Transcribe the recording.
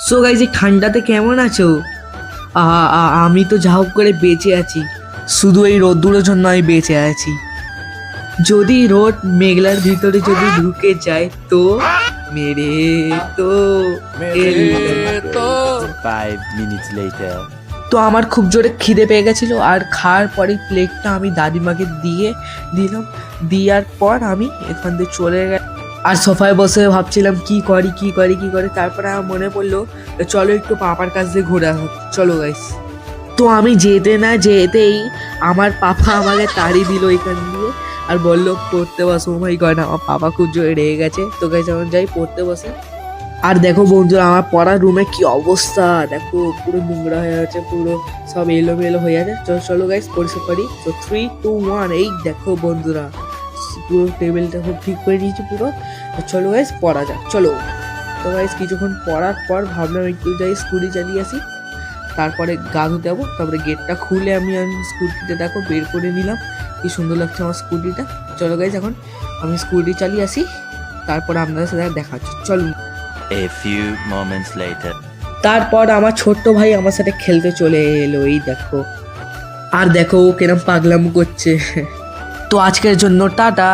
So guys, এই ঠান্ডাতে কেমন আছো? আমি তো যা হোক করে বেঁচে আছি। শুধু এই রোদ্দুরের জন্য আমি বেঁচে আছি। যদি রোদ মেঘলার ভিতরে যদি ঢুকে যায় তো মেরে তো এলো। 5 minutes later. তো আমার খুব জোরে খিদে পেয়ে গেছিলো, আর খাওয়ার পরে প্লেটটা আমি দাদিমাকে দিলাম। দেওয়ার পর আমি এখান থেকে চলে গেলাম, আর সোফায় বসে ভাবছিলাম কি করি। তারপরে আমার মনে পড়লো চলো একটু পাপার কাছ দিয়ে ঘুরে আসো, চলো গাইস। তো আমি যেতে না যেতেই আমার পাপা আমাকে তাড়ি দিল এখান দিয়ে, আর বললো পড়তে বসো। মাই গড, আমার পাপা খুব জোরে রেগে গেছে। তো গাইস এখন যাই পড়তে বসে। আর দেখো বন্ধুরা, আমার পড়ার রুমে কি অবস্থা দেখো, পুরো নোংরা হয়ে আছে, পুরো সব এলোমেলো হয়ে আছে। চলো গাইস পরিষ্কার করি। তো 3, 2, 1, এই দেখো বন্ধুরা, পুরো টেবিলটা খুব ঠিক করে নিয়েছি পুরো। তো চলো গাইস পড়া যাক, চলো। তো গাইস কিছুক্ষণ পড়ার পর ভাবলাম একটু যাই স্কুটি চালিয়ে আসি, তারপরে গা ধুতে যাবো। তারপরে গেটটা খুলে আমি স্কুটিটা দেখো বের করে নিলাম, কি সুন্দর লাগছে আমার স্কুটিটা। চলো গাইস এখন আমি স্কুটি চালিয়ে আসি, তারপরে আপনাদের সাথে দেখা হচ্ছে, চলুন। A few moments later. তারপর আমার ছোট্ট ভাই আমার সাথে খেলতে চলে এলো, এই দেখো। আর দেখো ও কিরম পাগলাম করছে। তো আজকের জন্য টাটা।